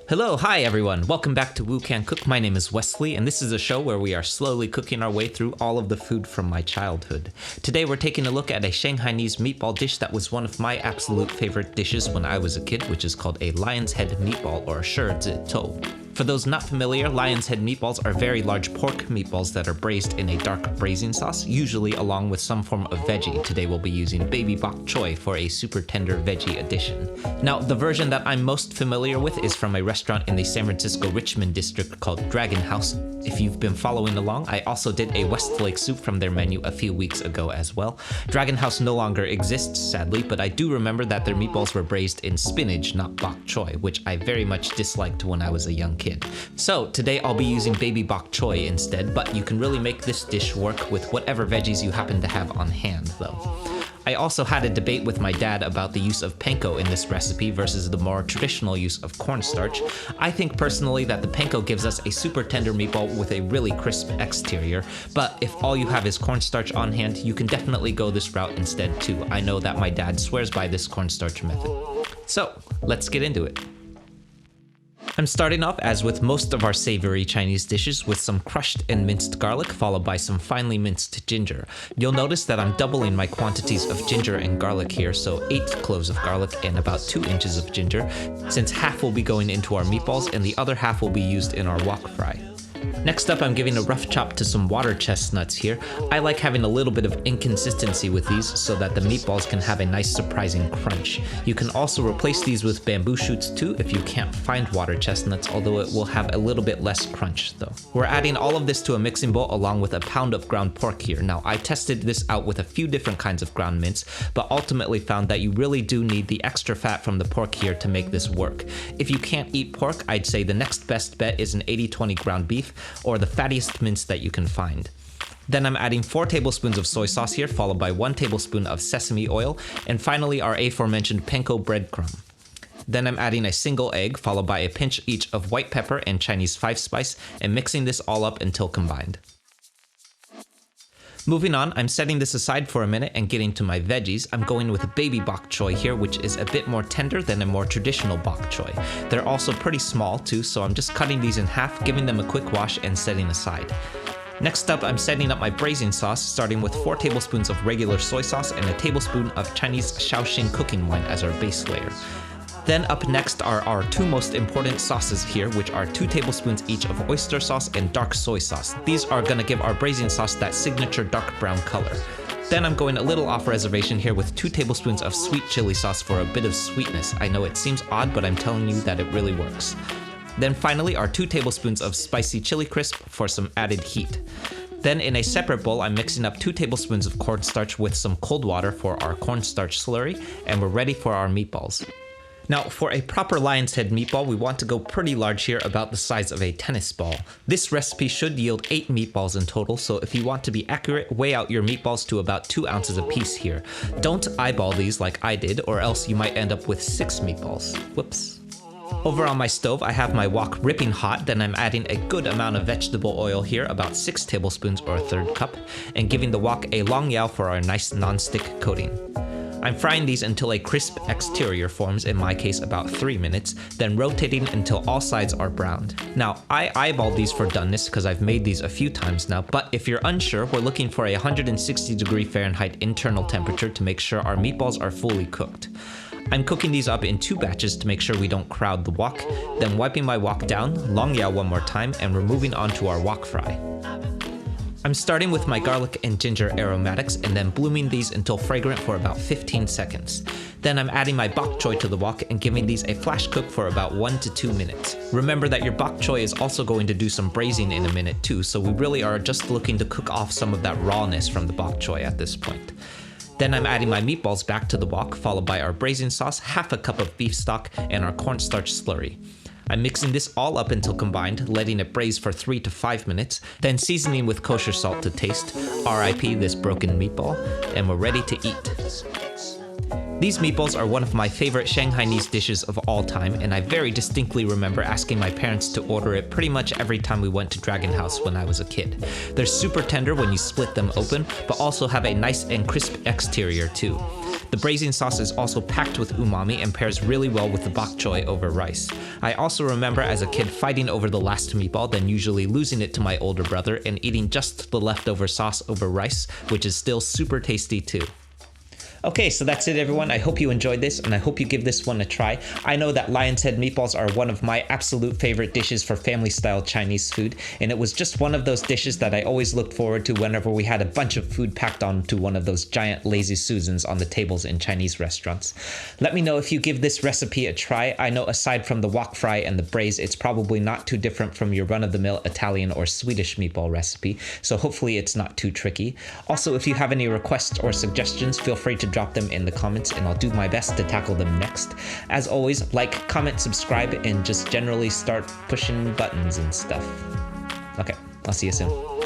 Hello, hi everyone. Welcome back to Woo Can Cook. My name is Wesley, and this is a show where we are slowly cooking our way through all of the food from my childhood. Today we're taking a look at a Shanghainese meatball dish that was one of my absolute favorite dishes when I was a kid, which is called a lion's head meatball, or Shizitou. For those not familiar, lion's head meatballs are very large pork meatballs that are braised in a dark braising sauce, usually along with some form of veggie. Today we'll be using baby bok choy for a super tender veggie addition. Now, the version that I'm most familiar with is from a restaurant in the San Francisco Richmond district called Dragon House. If you've been following along, I also did a Westlake soup from their menu a few weeks ago as well. Dragon House no longer exists, sadly, but I do remember that their meatballs were braised in spinach, not bok choy, which I very much disliked when I was a young kid. So today I'll be using baby bok choy instead, but you can really make this dish work with whatever veggies you happen to have on hand though. I also had a debate with my dad about the use of panko in this recipe versus the more traditional use of cornstarch. I think personally that the panko gives us a super tender meatball with a really crisp exterior, but if all you have is cornstarch on hand, you can definitely go this route instead too. I know that my dad swears by this cornstarch method. So let's get into it. I'm starting off, as with most of our savory Chinese dishes, with some crushed and minced garlic, followed by some finely minced ginger. You'll notice that I'm doubling my quantities of ginger and garlic here, so 8 cloves of garlic and about 2 inches of ginger, since half will be going into our meatballs and the other half will be used in our wok fry. Next up, I'm giving a rough chop to some water chestnuts here. I like having a little bit of inconsistency with these so that the meatballs can have a nice surprising crunch. You can also replace these with bamboo shoots too if you can't find water chestnuts, although it will have a little bit less crunch though. We're adding all of this to a mixing bowl along with a pound of ground pork here. Now, I tested this out with a few different kinds of ground mince, but ultimately found that you really do need the extra fat from the pork here to make this work. If you can't eat pork, I'd say the next best bet is an 80-20 ground beef, or the fattiest mince that you can find. Then I'm adding 4 tablespoons of soy sauce here, followed by 1 tablespoon of sesame oil, and finally our aforementioned panko breadcrumb. Then I'm adding a single egg, followed by a pinch each of white pepper and Chinese 5 spice, and mixing this all up until combined. Moving on, I'm setting this aside for a minute and getting to my veggies. I'm going with a baby bok choy here, which is a bit more tender than a more traditional bok choy. They're also pretty small too, so I'm just cutting these in half, giving them a quick wash and setting aside. Next up, I'm setting up my braising sauce, starting with 4 tablespoons of regular soy sauce and a tablespoon of Chinese Shaoxing cooking wine as our base layer. Then up next are our 2 most important sauces here, which are 2 tablespoons each of oyster sauce and dark soy sauce. These are gonna give our braising sauce that signature dark brown color. Then I'm going a little off reservation here with 2 tablespoons of sweet chili sauce for a bit of sweetness. I know it seems odd, but I'm telling you that it really works. Then finally our 2 tablespoons of spicy chili crisp for some added heat. Then in a separate bowl, I'm mixing up 2 tablespoons of cornstarch with some cold water for our cornstarch slurry, and we're ready for our meatballs. Now, for a proper lion's head meatball, we want to go pretty large here, about the size of a tennis ball. This recipe should yield 8 meatballs in total, so if you want to be accurate, weigh out your meatballs to about 2 ounces apiece here. Don't eyeball these like I did, or else you might end up with 6 meatballs. Whoops. Over on my stove, I have my wok ripping hot, then I'm adding a good amount of vegetable oil here, about 6 tablespoons or a 1/3 cup, and giving the wok a long yao for our nice non-stick coating. I'm frying these until a crisp exterior forms, in my case about 3 minutes, then rotating until all sides are browned. Now, I eyeball these for doneness because I've made these a few times now, but if you're unsure, we're looking for a 160 Fahrenheit internal temperature to make sure our meatballs are fully cooked. I'm cooking these up in 2 batches to make sure we don't crowd the wok, then wiping my wok down, long yao one more time, and we're moving on to our wok fry. I'm starting with my garlic and ginger aromatics and then blooming these until fragrant for about 15 seconds. Then I'm adding my bok choy to the wok and giving these a flash cook for about 1 to 2 minutes. Remember that your bok choy is also going to do some braising in a minute too, so we really are just looking to cook off some of that rawness from the bok choy at this point. Then I'm adding my meatballs back to the wok, followed by our braising sauce, half a cup of beef stock, and our cornstarch slurry. I'm mixing this all up until combined, letting it braise for 3 to 5 minutes, then seasoning with kosher salt to taste, RIP this broken meatball, and we're ready to eat. These meatballs are one of my favorite Shanghainese dishes of all time, and I very distinctly remember asking my parents to order it pretty much every time we went to Dragon House when I was a kid. They're super tender when you split them open, but also have a nice and crisp exterior too. The braising sauce is also packed with umami and pairs really well with the bok choy over rice. I also remember as a kid fighting over the last meatball, then usually losing it to my older brother and eating just the leftover sauce over rice, which is still super tasty too. Okay, so that's it everyone. I hope you enjoyed this and I hope you give this one a try. I know that lion's head meatballs are one of my absolute favorite dishes for family style Chinese food, and it was just one of those dishes that I always looked forward to whenever we had a bunch of food packed onto one of those giant lazy Susans on the tables in Chinese restaurants. Let me know if you give this recipe a try. I know aside from the wok fry and the braise, it's probably not too different from your run-of-the-mill Italian or Swedish meatball recipe, so hopefully it's not too tricky. Also, if you have any requests or suggestions, feel free to drop them in the comments and I'll do my best to tackle them next. As always, like, comment, subscribe, and just generally start pushing buttons and stuff. Okay, I'll see you soon.